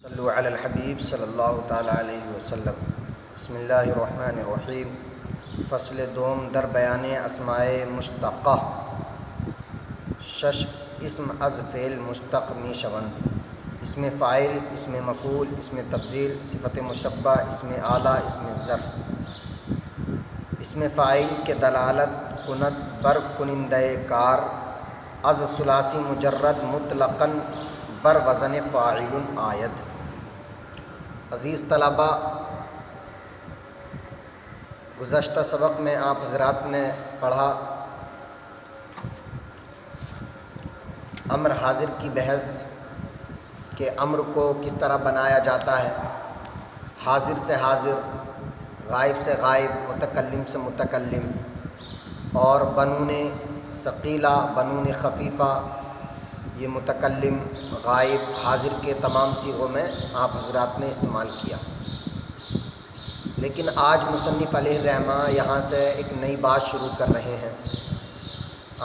صلو علی الحبیب صلی اللہ تعالیٰ علیہ وسلم۔ بسم اللہ الرحمن الرحیم۔ فصل دوم در بیان اسماء مشتقہ شش اسم از فعل مشتق می شوند: اسم فاعل، اسم مفعول، اسم تفضیل، صفت مشبہ، اسم اعلیٰ، اسم ظرف۔ اسم فاعل کے دلالت کند بر کنندہ کار از ثلاثی مجرد مطلقاً بر وزن فاعل آید۔ عزیز طلباء، گزشتہ سبق میں آپ حضرات نے پڑھا امر حاضر کی بحث کہ امر کو کس طرح بنایا جاتا ہے، حاضر سے حاضر، غائب سے غائب، متکلم سے متکلم، اور بنون ثقیلہ، بنون خفیفہ، یہ متکلم، غائب، حاضر کے تمام صیغوں میں آپ حضرات نے استعمال کیا۔ لیکن آج مصنف علیہ الرحمہ یہاں سے ایک نئی بات شروع کر رہے ہیں۔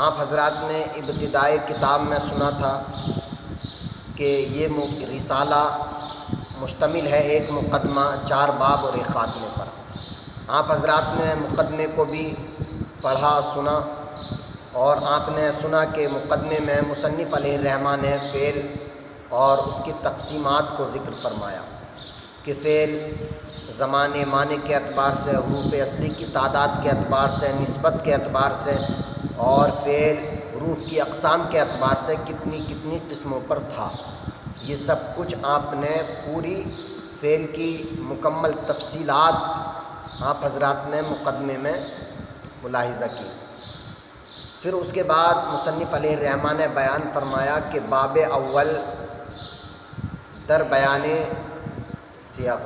آپ حضرات نے ابتدائی کتاب میں سنا تھا کہ یہ رسالہ مشتمل ہے ایک مقدمہ، 4 باب اور ایک خاتمے پر۔ آپ حضرات نے مقدمے کو بھی پڑھا، سنا، اور آپ نے سنا کہ مقدمے میں مصنف علیہ الرحمہ نے فعل اور اس کی تقسیمات کو ذکر فرمایا کہ فعل زمان معنی کے اعتبار سے، حروف اصلی کی تعداد کے اعتبار سے، نسبت کے اعتبار سے، اور فعل حروف کی اقسام کے اعتبار سے کتنی کتنی قسموں پر تھا۔ یہ سب کچھ آپ نے پوری فعل کی مکمل تفصیلات آپ حضرات نے مقدمے میں ملاحظہ کی۔ پھر اس کے بعد مصنف علیہ الرحمہ نے بیان فرمایا کہ باب اول در بیان صیغ،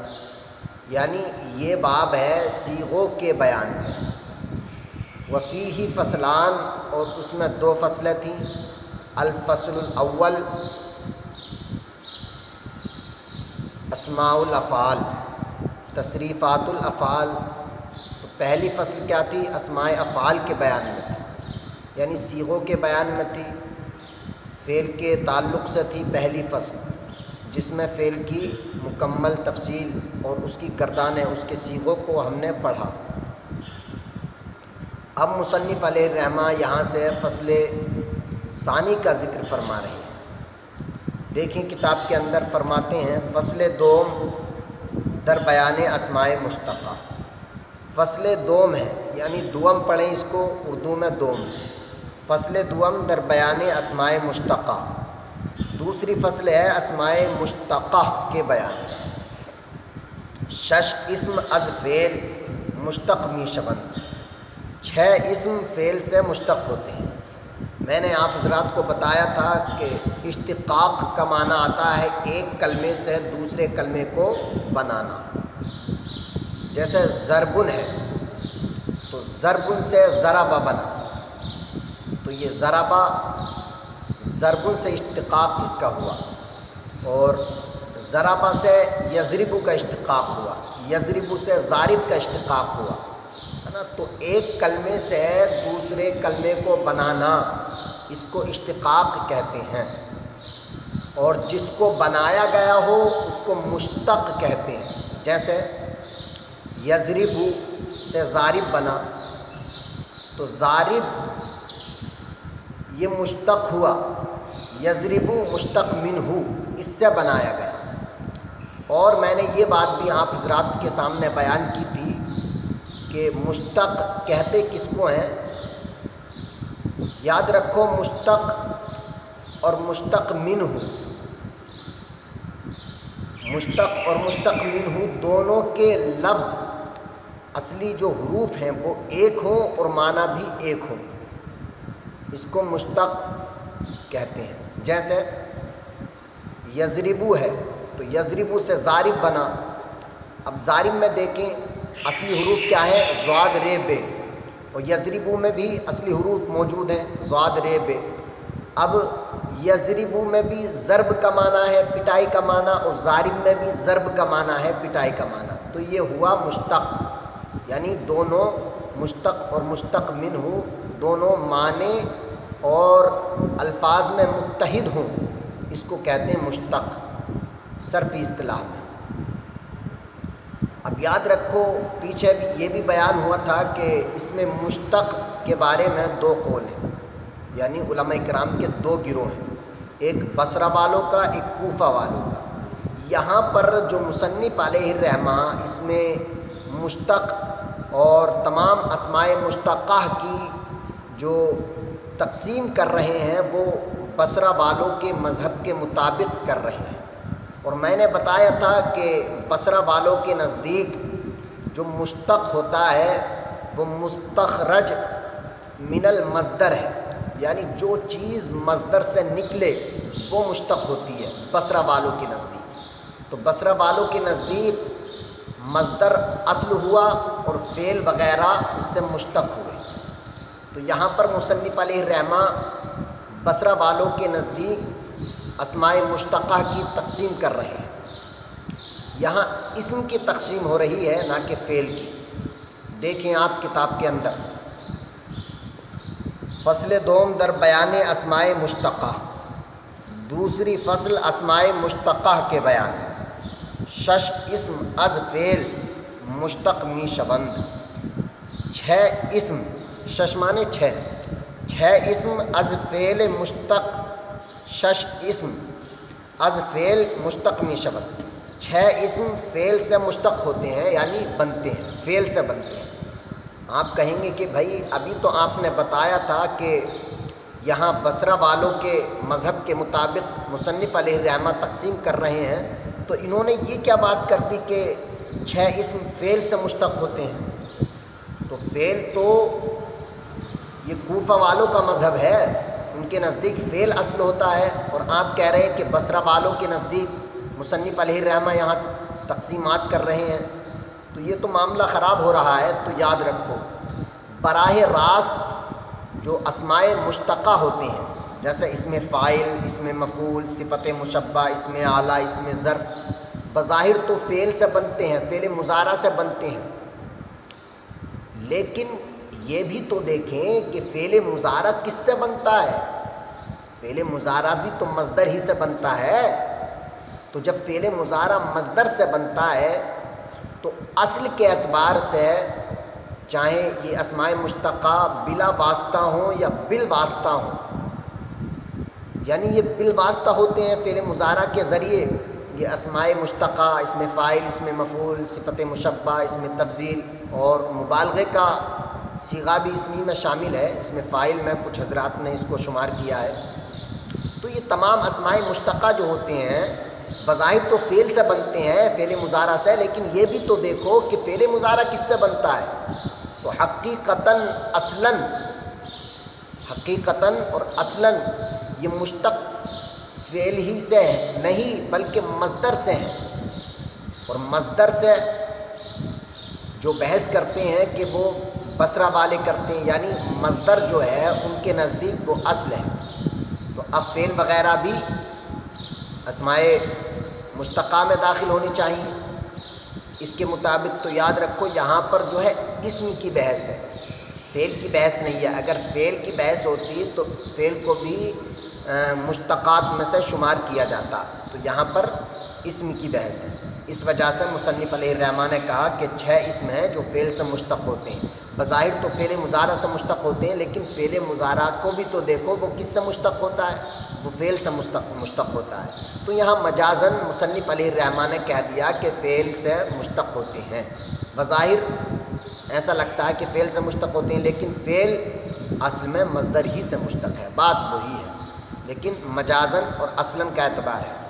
یعنی یہ باب ہے صیغوں کے بیان میں۔ وفیہ فصلان، اور اس میں 2 فصلیں تھیں۔ الفصل الاول اسماء الافعال، تصریفات الافعال۔ تو پہلی فصل کیا تھی؟ اسماء افعال کے بیان میں تھی، یعنی صیغوں کے بیان میں تھی، فعل کے تعلق سے تھی پہلی فصل، جس میں فعل کی مکمل تفصیل اور اس کی گردانیں، اس کے صیغوں کو ہم نے پڑھا۔ اب مصنف علیہ الرحمہ یہاں سے فصل ثانی کا ذکر فرما رہے ہیں۔ دیکھیں کتاب کے اندر فرماتے ہیں فصل دوم در بیان اسماء مشتقہ۔ فصل دوم ہے، یعنی دوم پڑھیں اس کو، اردو میں دوم۔ فصل دوم در بیان اسماء مشتقہ، دوسری فصل ہے اسماء مشتقہ کے بیان۔ شش اسم از فعل مشتق می شوند، 6 اسم فعل سے مشتق ہوتے ہیں۔ میں نے آپ حضرات کو بتایا تھا کہ اشتقاق کا معنی آتا ہے ایک کلمے سے دوسرے کلمے کو بنانا۔ جیسے ضربن ہے تو ضربن سے ضربہ بنا، تو یہ ضربہ ضربن سے اشتقاق اس کا ہوا، اور ضربہ سے یضرب کا اشتقاق ہوا، یضرب سے ضارب کا اشتقاق ہوا، ہے نا۔ تو ایک کلمے سے دوسرے کلمے کو بنانا، اس کو اشتقاق کہتے ہیں، اور جس کو بنایا گیا ہو اس کو مشتق کہتے ہیں۔ جیسے یضرب سے ضارب بنا، تو ضارب یہ مشتق ہوا، یضرب مشتق منہ، اس سے بنایا گیا۔ اور میں نے یہ بات بھی آپ حضرات کے سامنے بیان کی تھی کہ مشتق کہتے کس کو ہیں؟ یاد رکھو، مشتق اور مشتق منہ، مشتق اور مشتق منہ دونوں کے لفظ اصلی جو حروف ہیں وہ ایک ہوں اور معنی بھی ایک ہوں، اس کو مشتق کہتے ہیں۔ جیسے یضربو ہے تو یضربو سے ضارب بنا۔ اب ضارب میں دیکھیں اصلی حروف کیا ہے؟ ضاد ر ب، اور یضربو میں بھی اصلی حروف موجود ہیں، ضاد ر ب۔ اب یضربو میں بھی ضرب کا معنی ہے، پٹائی کا معنی، اور ضارب میں بھی ضرب کا معنی ہے، پٹائی کا معنی۔ تو یہ ہوا مشتق، یعنی دونوں مشتق اور مشتق منہ دونوں معنی اور الفاظ میں متحد ہوں، اس کو کہتے ہیں مشتق۔ صرفی اصطلاح میں۔ اب یاد رکھو پیچھے یہ بھی بیان ہوا تھا کہ اس میں مشتق کے بارے میں دو قول ہیں، یعنی علماء کرام کے دو گروہ ہیں، ایک بصرہ والوں کا، ایک کوفہ والوں کا۔ یہاں پر جو مصنف علیہ الرحمہ اس میں مشتق اور تمام اسماء مشتقہ کی جو تقسیم کر رہے ہیں وہ بصرہ والوں کے مذہب کے مطابق کر رہے ہیں، اور میں نے بتایا تھا کہ بصرہ والوں کے نزدیک جو مشتق ہوتا ہے وہ مستخرج من المصدر ہے، یعنی جو چیز مصدر سے نکلے وہ مشتق ہوتی ہے بصرہ والوں کے نزدیک۔ تو بصرہ والوں کے نزدیک مصدر اصل ہوا اور فعل وغیرہ اس سے مشتق ہوئے۔ تو یہاں پر مصنف علیہ الرحمہ بصرہ والوں کے نزدیک اسماء مشتقہ کی تقسیم کر رہے ہیں، یہاں اسم کی تقسیم ہو رہی ہے نہ کہ فعل کی۔ دیکھیں آپ کتاب کے اندر فصل دوم در بیان اسماء مشتقہ، دوسری فصل اسماء مشتقہ کے بیان۔ شش اسم از فعل مشتق می شوند، چھ اسم، شش مانے چھ اسم از فعل مشتق، شش اسم از فعل مشتق می شوند، چھ اسم فعل سے مشتق ہوتے ہیں یعنی بنتے ہیں، فعل سے بنتے ہیں۔ آپ کہیں گے کہ بھائی ابھی تو آپ نے بتایا تھا کہ یہاں بصرہ والوں کے مذہب کے مطابق مصنف علیہ الرحمہ تقسیم کر رہے ہیں، تو انہوں نے یہ کیا بات کر دی کہ چھ اسم فعل سے مشتق ہوتے ہیں؟ تو فعل تو یہ کوفہ والوں کا مذہب ہے، ان کے نزدیک فعل اصل ہوتا ہے، اور آپ کہہ رہے ہیں کہ بصرہ والوں کے نزدیک مصنف علیہ الرحمہ یہاں تقسیمات کر رہے ہیں، تو یہ تو معاملہ خراب ہو رہا ہے۔ تو یاد رکھو براہ راست جو اسماء مشتقہ ہوتے ہیں جیسے اسم فاعل، اسم مفعول، صفت مشبہ، اسم اعلیٰ، اسم ظرف، بظاہر تو فعل سے بنتے ہیں، فعل مضارع سے بنتے ہیں، لیکن یہ بھی تو دیکھیں کہ فعل مضارع کس سے بنتا ہے؟ فعل مضارع بھی تو مصدر ہی سے بنتا ہے۔ تو جب فعل مضارع مصدر سے بنتا ہے تو اصل کے اعتبار سے چاہے یہ اسماء مشتقہ بلا واسطہ ہوں یا بالواسطہ ہوں، یعنی یہ بالواسطہ ہوتے ہیں فعل مضارع کے ذریعے، یہ اسماء مشتقہ، اسم فاعل، اسم مفعول، صفت مشبہ، اسم تفضیل اور مبالغے کا صیغہ بھی اسمی میں شامل ہے، اسم فاعل میں کچھ حضرات نے اس کو شمار کیا ہے۔ تو یہ تمام اسماء مشتقہ جو ہوتے ہیں بظاہر تو فعل سے بنتے ہیں، فعل مضارع سے، لیکن یہ بھی تو دیکھو کہ فعل مضارع کس سے بنتا ہے؟ تو حقیقتاً اور اصلاً یہ مشتق فعل ہی سے ہیں، نہیں بلکہ مصدر سے ہیں، اور مصدر سے جو بحث کرتے ہیں کہ وہ بصرہ والے کرتے ہیں، یعنی مصدر جو ہے ان کے نزدیک وہ اصل ہے۔ تو اب فعل وغیرہ بھی اسماء مشتقہ میں داخل ہونی چاہیے اس کے مطابق۔ تو یاد رکھو یہاں پر جو ہے اسم کی بحث ہے، فعل کی بحث نہیں ہے۔ اگر فعل کی بحث ہوتی تو فعل کو بھی مشتقات میں سے شمار کیا جاتا، تو یہاں پر اسم کی بحث ہے۔ اس وجہ سے مصنف علیہ الرحمہ نے کہا کہ چھ اسم ہیں جو فعل سے مشتق ہوتے ہیں، بظاہر تو فعل مضارع سے مشتق ہوتے ہیں، لیکن فعل مضارع کو بھی تو دیکھو وہ کس سے مشتق ہوتا ہے؟ وہ فعل سے مشتق ہوتا ہے۔ تو یہاں مجازاً مصنف علیہ الرحمہ نے کہہ دیا کہ فعل سے مشتق ہوتے ہیں، بظاہر ایسا لگتا ہے کہ فعل سے مشتق ہوتے ہیں، لیکن فعل اصل میں مصدر ہی سے مشتق ہے، بات وہی ہے، لیکن مجازاً اور اصلاً کا اعتبار ہے۔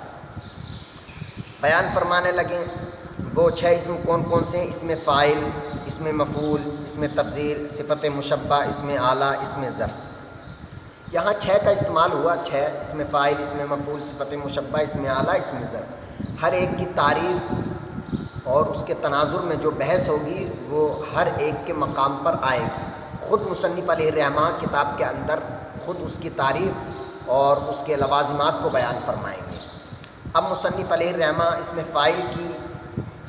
بیان فرمانے لگے وہ چھ اسم کون کون سے ہیں؟ اسم فاعل، اسم مفعول، اسم تفضیل، صفت مشبہ، اسم اعلیٰ، اسم ظرف۔ یہاں چھ کا استعمال ہوا، چھ، اسم فاعل، اسم مفعول، صفت مشبہ، اسم اعلیٰ، اسم ظرف۔ ہر ایک کی تعریف اور اس کے تناظر میں جو بحث ہوگی وہ ہر ایک کے مقام پر آئے گی۔ خود مصنف علیہ الرحمہ کتاب کے اندر خود اس کی تعریف اور اس کے لوازمات کو بیان فرمائیں گے۔ اب مصنف علیہ الرحمہ اسم فاعل کی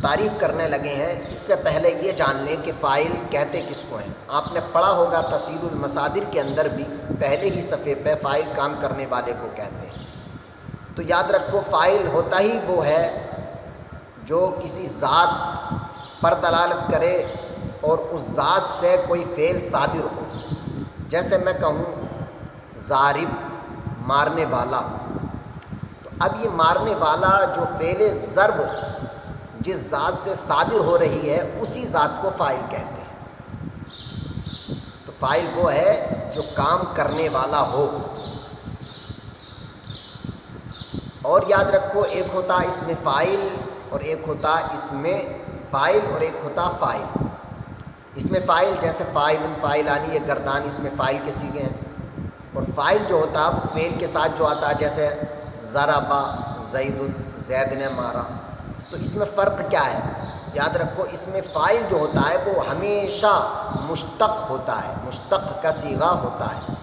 تعریف کرنے لگے ہیں۔ اس سے پہلے یہ جان لیں کہ فاعل کہتے کس کو ہیں۔ آپ نے پڑھا ہوگا تسہیل المصادر کے اندر بھی پہلے ہی صفحے پہ فاعل کام کرنے والے کو کہتے ہیں۔ تو یاد رکھو فاعل ہوتا ہی وہ ہے جو کسی ذات پر دلالت کرے اور اس ذات سے کوئی فعل صادر ہو. جیسے میں کہوں ضارب مارنے والا، تو اب یہ مارنے والا جو فعل ضرب جس ذات سے صادر ہو رہی ہے اسی ذات کو فاعل کہتے ہیں. تو فاعل وہ ہے جو کام کرنے والا ہو. اور یاد رکھو ایک ہوتا اسم فاعل اور ایک ہوتا اسم فاعل اور ایک ہوتا فاعل. اسم فاعل جیسے فاعل فاعلانی، یہ گردان اسم فاعل کے صیغے ہیں. اور فاعل جو ہوتا وہ فعل کے ساتھ جو آتا ہے، جیسے ضربا زید، زید نے مارا. تو اس میں فرق کیا ہے؟ یاد رکھو اس میں فاعل جو ہوتا ہے وہ ہمیشہ مشتق ہوتا ہے، مشتق کا صیغہ ہوتا ہے.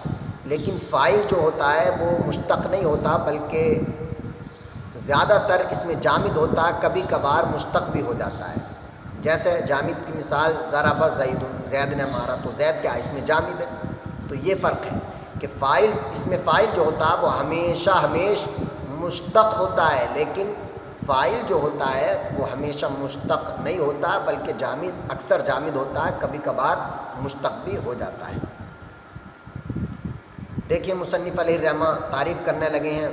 لیکن فاعل جو ہوتا ہے وہ مشتق نہیں ہوتا، بلکہ زیادہ تر اس میں جامد ہوتا ہے، کبھی کبھار مشتق بھی ہو جاتا ہے. جیسے جامد کی مثال ضربا زید، زید نے مارا، تو زید کیا ہے؟ اس میں جامد ہے. تو یہ فرق ہے کہ فاعل، اس میں فاعل جو ہوتا ہے وہ ہمیشہ مشتق ہوتا ہے، لیکن فاعل جو ہوتا ہے وہ ہمیشہ مشتق نہیں ہوتا بلکہ جامد، اکثر جامد ہوتا ہے، کبھی کبھار مشتق بھی ہو جاتا ہے. دیکھیے مصنف علیہ الرحمہ تعریف کرنے لگے ہیں،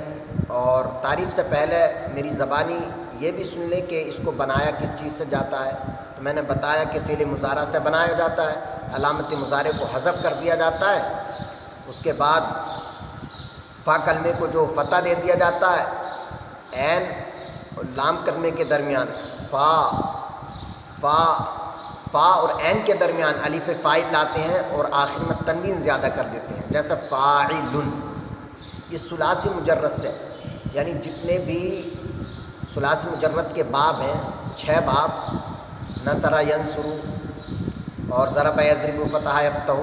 اور تعریف سے پہلے میری زبانی یہ بھی سن لیں کہ اس کو بنایا کس چیز سے جاتا ہے. تو میں نے بتایا کہ فعل مضارع سے بنایا جاتا ہے، علامت مضارع کو حذف کر دیا جاتا ہے، اس کے بعد فا کلمے کو جو فتح دے دیا جاتا ہے، عین اور لام کلمے کے درمیان فا اور عین کے درمیان الف فاعل لاتے ہیں اور آخر میں تنوین زیادہ کر دیتے ہیں. جیسے فاعل، یہ ثلاثی مجرد سے، یعنی جتنے بھی ثلاثی مجرد کے باب ہیں، 6 باب، نصر ینصر اور ضرب یضرب فتح یفتح،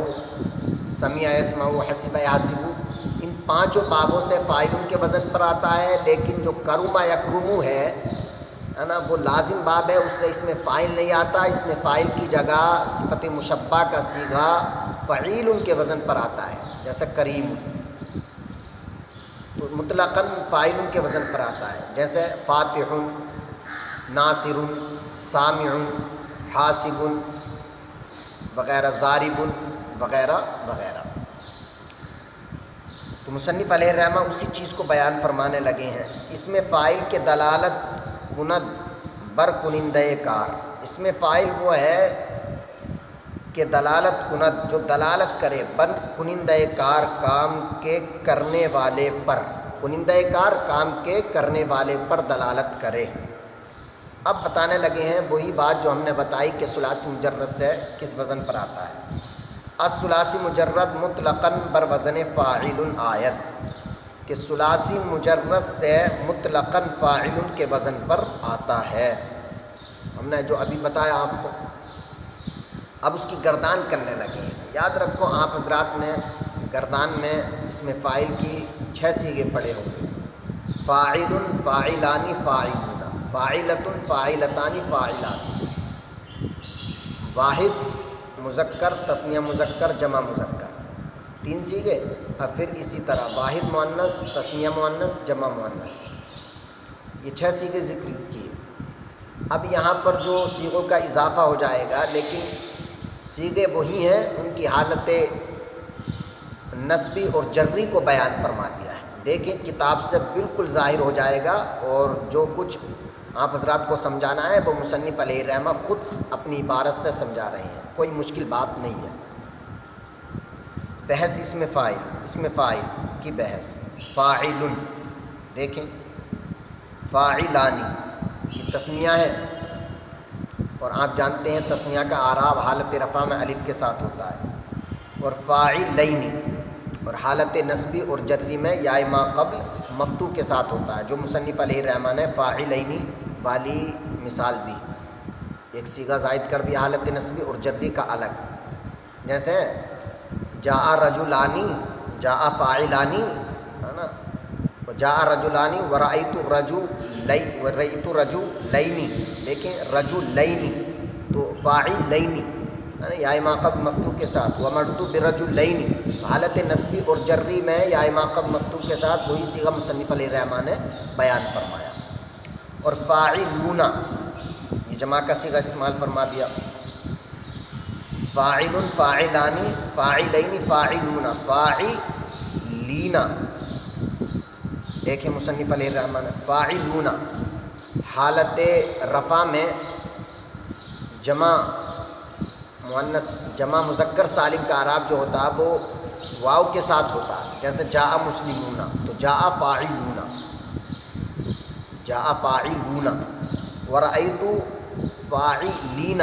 سمع یسمع، حسب یحسب، ان 5 بابوں سے فاعل کے وزن پر آتا ہے. لیکن جو کرم یکرم ہے نا، وہ لازم باب ہے، اس سے اس میں فاعل نہیں آتا. اس میں فاعل کی جگہ صفت مشبہ کا صیغہ فعیل کے وزن پر آتا ہے، جیسے کریم، تو مطلقاً فاعل کے وزن پر آتا ہے. جیسے فاتح، ناصر، سامع، حاسب وغیرہ، ضارب وغیرہ وغیرہ. تو مصنف علیہ الرحمہ اسی چیز کو بیان فرمانے لگے ہیں. اس میں فاعل کے دلالت کند بر کنندہ کار. اس میں فاعل وہ ہے کہ دلالت کند، جو دلالت کرے بر کنندہ کار، کام کے کرنے والے پر. کنندہ کار کام کے کرنے والے پر دلالت کرے. اب بتانے لگے ہیں وہی بات جو ہم نے بتائی کہ ثلاثی مجرد سے کس وزن پر آتا ہے. الثلاثی مجرد مطلقاً بر وزن فاعل آیت، کہ ثلاثی مجرد سے مطلقاً فاعل کے وزن پر آتا ہے. ہم نے جو ابھی بتایا آپ کو. اب اس کی گردان کرنے لگے ہیں. یاد رکھو آپ حضرات نے گردان میں اس میں فاعل کی 6 صیغے پڑھے ہوں گے. فاعل، فاعلان، فاعلون، فاعلۃ، فاعلتان، فاعلات. واحد مذکر، تثنیہ مذکر، جمع مذکر، 3 صیغے. اب پھر اسی طرح واحد مؤنث، تثنیہ مؤنث، جمع مؤنث، یہ 6 صیغے ذکر کیے. اب یہاں پر جو صیغوں کا اضافہ ہو جائے گا، لیکن صیغے وہی ہیں، ان کی حالت نسبی اور جری کو بیان فرما دیا ہے. دیکھیں کتاب سے بالکل ظاہر ہو جائے گا، اور جو کچھ آپ حضرات کو سمجھانا ہے وہ مصنف علیہ الرحمہ خود اپنی عبارت سے سمجھا رہے ہیں، کوئی مشکل بات نہیں ہے. بحث اسم فاعل، اسم فاعل کی بحث. فاعل، دیکھیں فاعلانی، یہ تثنیہ ہے، اور آپ جانتے ہیں تثنیہ کا اعراب حالت رفع میں الف کے ساتھ ہوتا ہے. اور فاعلین، اور حالت نسبی اور جری میں یا ما قبل مفتوح کے ساتھ ہوتا ہے، جو مصنف علیہ الرحمہ نے فاعلین والی مثال دی. ایک صیغہ زائد کر دیا حالت نسبی اور جری کا الگ. جیسے جاء رجلانی، جاء فاعلانی، ہے نا، جاء رجلانی ورأیت رجلین. دیکھیں رجلین تو فاعلین، یا ماقب مفتوح کے ساتھ، ومرتو برجلین حالت نسبی اور جری میں یا ماقب مفتوح کے ساتھ وہی صیغہ مصنف علیہ الرحمٰن نے بیان فرمایا۔ اور فاعلون یہ جمع کا صیغہ استعمال فرما دیا، فاعل فاعلانی فاعلین فاعلون فاعلین، دیکھیں مصنف علیہ الرحمٰن فاعلون حالت رفع میں جمع مؤنث جمع مذکر سالم کا اعراب جو ہوتا ہے وہ واو کے ساتھ ہوتا ہے، جیسے جاء مسلمون تو جاء فاعلون، جاء فاعلون، ورأیت فاعلین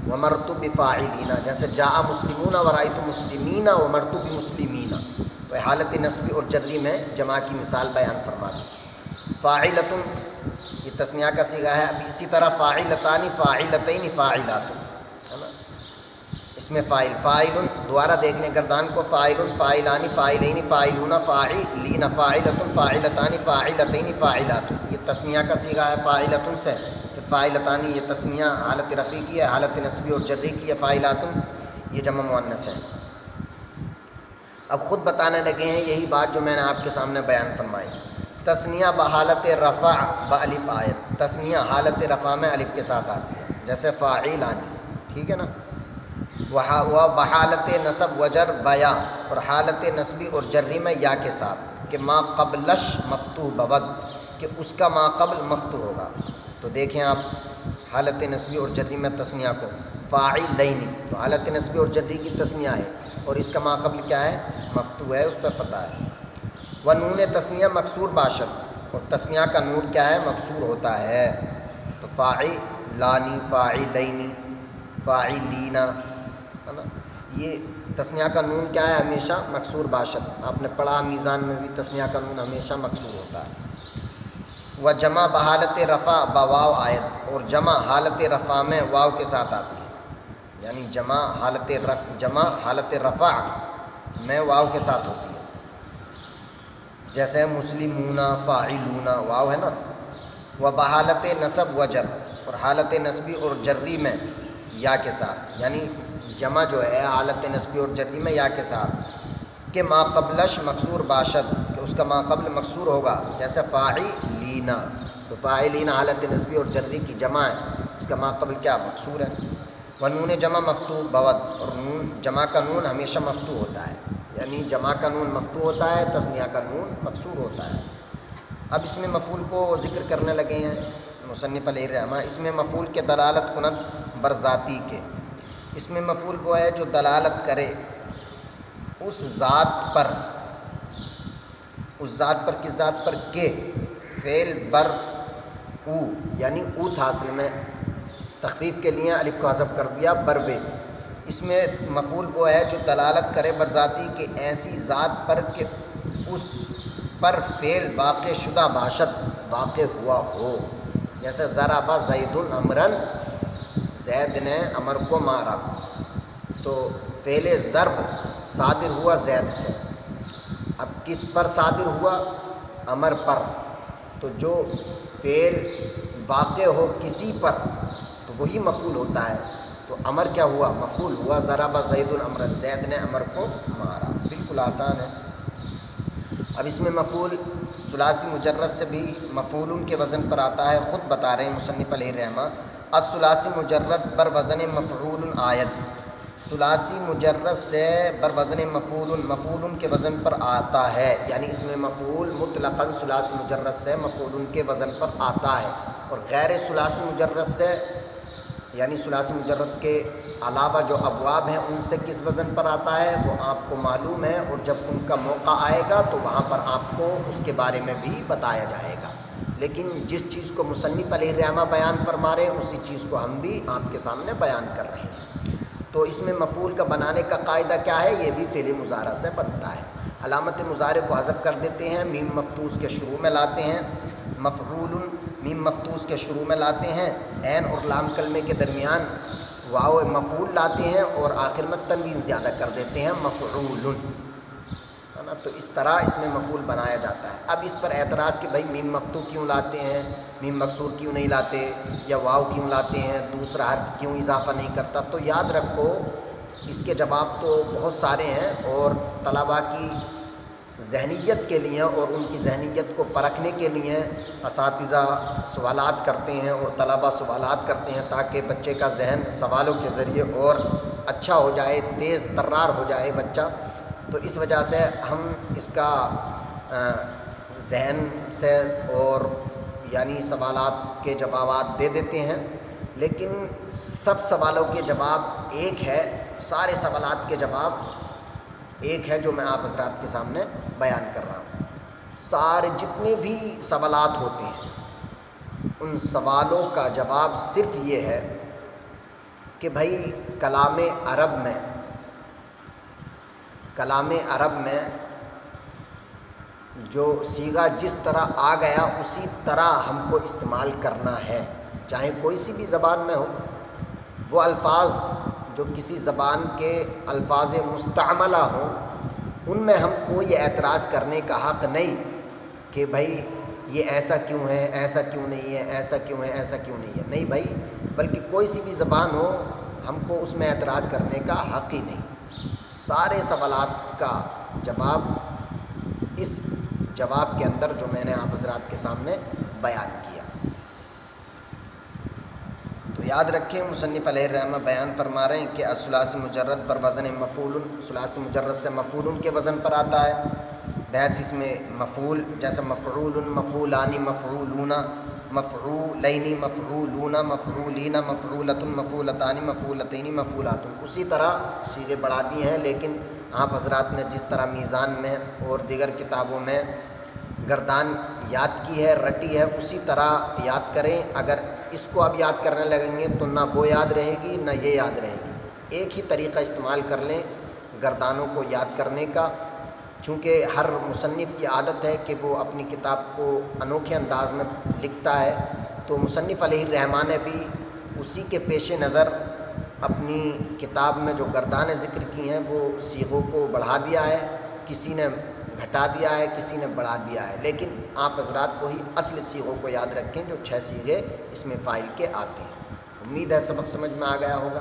ومرت بفاعلین، جیسے جاء مسلمون ورأیت مسلمین ومرت بمسلمین، وہ حالت نسبی اور جری میں جمع کی مثال بیان فرما دی۔ فاعلۃ یہ تثنیہ کا صیغہ ہے، اب اسی طرح فاعلتان فاعلتین فاعلات، ہے نا، اس میں فاعل فاعل دوبارہ دیکھنے گردان کو، فاعل فاعلان فاعلین فاعلون فاعلین فاعلۃ فاعلتان فاعلتین فاعلات، یہ تثنیہ کا صیغہ ہے فاعلۃ سے، پھر فاعلتان یہ تثنیہ حالت رفع کی ہے، حالت نسبی اور جری کی ہے، فاعلات یہ جمع مؤنث ہے۔ اب خود بتانے لگے ہیں یہی بات جو میں نے آپ کے سامنے بیان فرمائی، تثنیہ بحالت رفع بالف آیت، تثنیہ حالت رفع میں الف کے ساتھ آتی ہے، جیسے فاعلان، ٹھیک ہے نا، وہ بحالت نصب وجر بیا، اور حالت نصبی اور جری میں یا کے ساتھ، کہ ما قبلش مفتوح بود، کہ اس کا ما قبل مفتوح ہوگا۔ تو دیکھیں آپ حالت نصبی اور جری میں تثنیہ کو، فاعلین تو حالت نصبی اور جری کی تثنیہ ہے، اور اس کا ما قبل کیا ہے، مفتوح ہے، اس پہ فتح ہے۔ ونون تثنیہ مکسور باشد، اور تثنیہ کا نون کیا ہے، مکسور ہوتا ہے، تو فاعلانی فاعلین فاعلین، ہے نا، یہ تثنیہ کا نون کیا ہے، ہمیشہ مکسور باشد، آپ نے پڑھا میزان میں بھی تثنیہ کا نون ہمیشہ مکسور ہوتا ہے۔ و جمع بحالت رفع بواو آیت، اور جمع حالت رفع میں واو کے ساتھ آتی ہے، یعنی جمع حالت رفع میں واو کے ساتھ ہوتی ہے، جیسے مسلمون فاعلون واو ہے نا۔ و بحالت نصب وجر، اور حالت نصبی اور جری میں یا کے ساتھ، یعنی جمع جو ہے حالت نصبی اور جری میں یا کے ساتھ، کہ ما قبلش مکسور باشد، کہ اس کا ما قبل مکسور ہوگا، جیسے فاعلین، تو فاعلین حالت نصبی اور جری کی جمع ہے، اس کا ما قبل کیا، مکسور ہے۔ ونون جمع مفتوح بود، اور نون جمع کا نون ہمیشہ مفتوح ہوتا ہے، یعنی جمع کا نون مفتوح ہوتا ہے، تثنیہ کا نون مکسور ہوتا ہے۔ اب اس میں مفعول کو ذکر کرنے لگے ہیں مصنف علیہ الرحمہ، اس میں مفعول کے دلالت کنت بر ذاتی کے، اس میں مفعول وہ ہے جو دلالت کرے اس ذات پر، اس ذات پر، کس ذات پر، کہ فعل بر او، یعنی او تھا اصل میں، تخفیف کے لیے الف کو حذف کر دیا، بر بے، اس میں مفعول وہ ہے جو دلالت کرے بر ذاتی کہ ایسی ذات پر کہ اس پر فعل واقع شدہ باشد، واقع ہوا ہو، جیسے ضرب زید عمرن، زید نے عمر کو مارا، تو فعل ضرب صادر ہوا زید سے، اب کس پر صادر ہوا، عمر پر، تو جو فعل واقع ہو کسی پر تو وہی مفعول ہوتا ہے، تو عمر کیا ہوا، مفعول ہوا، ضرب زید عمرن، زید نے عمر کو مارا، بالکل آسان ہے۔ اب اس میں مفعول ثلاثی مجرد سے بھی مفعول کے وزن پر آتا ہے، خود بتا رہے ہیں مصنف علیہ الرحمہ، الثلاثی مجرد بر وزن مفعول آیت، ثلاثی مجرد سے بر وزن مفعول کے وزن پر آتا ہے، یعنی اس میں مفعول مطلقاً ثلاثی مجرد سے مفعول کے وزن پر آتا ہے، اور غیر ثلاثی مجرد سے، یعنی ثلاثی مجرد کے علاوہ جو ابواب ہیں ان سے کس وزن پر آتا ہے وہ آپ کو معلوم ہے، اور جب ان کا موقع آئے گا تو وہاں پر آپ کو اس کے بارے میں بھی بتایا جائے گا، لیکن جس چیز کو مصنف علیہ الرحمہ بیان فرما رہے ہیں اسی چیز کو ہم بھی آپ کے سامنے بیان کر رہے ہیں۔ تو اس میں مفعول کا بنانے کا قاعدہ کیا ہے، یہ بھی فعل مضارع سے بنتا ہے، علامت مضارع کو حذف کر دیتے ہیں، میم مفتوح کے شروع میں لاتے ہیں، مفعول میم مفتوح کے شروع میں لاتے ہیں، عین اور لام کلمے کے درمیان واو مفعول لاتے ہیں، اور آخر میں تنوین زیادہ کر دیتے ہیں، مفعول، ہے نا، تو اس طرح اس میں مفعول بنایا جاتا ہے۔ اب اس پر اعتراض کہ بھائی میم مفتوح کیوں لاتے ہیں، میم مکسور کیوں نہیں لاتے، یا واو کیوں لاتے ہیں، دوسرا حرف کیوں اضافہ نہیں کرتا، تو یاد رکھو اس کے جواب تو بہت سارے ہیں، اور طلباء کی ذہنیت کے لیے اور ان کی ذہنیت کو پرکھنے کے لیے اساتذہ سوالات کرتے ہیں اور طلباء سوالات کرتے ہیں تاکہ بچے کا ذہن سوالوں کے ذریعے اور اچھا ہو جائے، تیز ترار ہو جائے بچہ۔ تو اس وجہ سے ہم اس کا ذہن سے اور یعنی سوالات کے جوابات دے دیتے ہیں، لیکن سب سوالوں کے جواب ایک ہے، سارے سوالات کے جواب ایک ہے جو میں آپ حضرات کے سامنے بیان کر رہا ہوں۔ سارے جتنے بھی سوالات ہوتے ہیں ان سوالوں کا جواب صرف یہ ہے کہ بھائی کلام عرب میں جو صیغہ جس طرح آ گیا اسی طرح ہم کو استعمال کرنا ہے، چاہے کوئی سی بھی زبان میں ہو۔ وہ الفاظ جو کسی زبان کے الفاظ مستعملہ ہوں ان میں ہم کو یہ اعتراض کرنے کا حق نہیں کہ بھائی یہ ایسا کیوں ہے، ایسا کیوں نہیں ہے، ایسا کیوں ہے، ایسا کیوں نہیں ہے، نہیں بھائی، بلکہ کوئی سی بھی زبان ہو ہم کو اس میں اعتراض کرنے کا حق ہی نہیں۔ سارے سوالات کا جواب اس جواب کے اندر جو میں نے آپ حضرات کے سامنے بیان کیا۔ تو یاد رکھیں مصنف علیہ الرحمہ بیان فرما رہے ہیں کہ الثلاثی مجرد پر وزن مفعول، ثلاثی مجرد سے مفعول کے وزن پر آتا ہے، بحث اس میں مفعول جیسے مفعول، مفعولان، مفعولون، مفعولین، مفعولون، مفعولین، مفعولۃ، مفعولتان، مفعولتین، مفعولات، اسی طرح صیغے بڑھا دی ہیں، لیکن آپ حضرات نے جس طرح میزان میں اور دیگر کتابوں میں گردان یاد کی ہے، رٹی ہے، اسی طرح یاد کریں۔ اگر اس کو اب یاد کرنے لگیں گے تو نہ وہ یاد رہے گی نہ یہ یاد رہے گی۔ ایک ہی طریقہ استعمال کر لیں گردانوں کو یاد کرنے کا، چونکہ ہر مصنف کی عادت ہے کہ وہ اپنی کتاب کو انوکھے انداز میں لکھتا ہے، تو مصنف علیہ الرحمہ نے بھی اسی کے پیش نظر اپنی کتاب میں جو گردانیں ذکر کی ہیں وہ صیغوں کو بڑھا دیا ہے، کسی نے گھٹا دیا ہے، کسی نے بڑھا دیا ہے، لیکن آپ حضرات کو ہی اصل صیغوں کو یاد رکھیں جو 6 صیغے اس میں فاعل کے آتے ہیں۔ امید ہے سبق سمجھ میں آ گیا ہوگا۔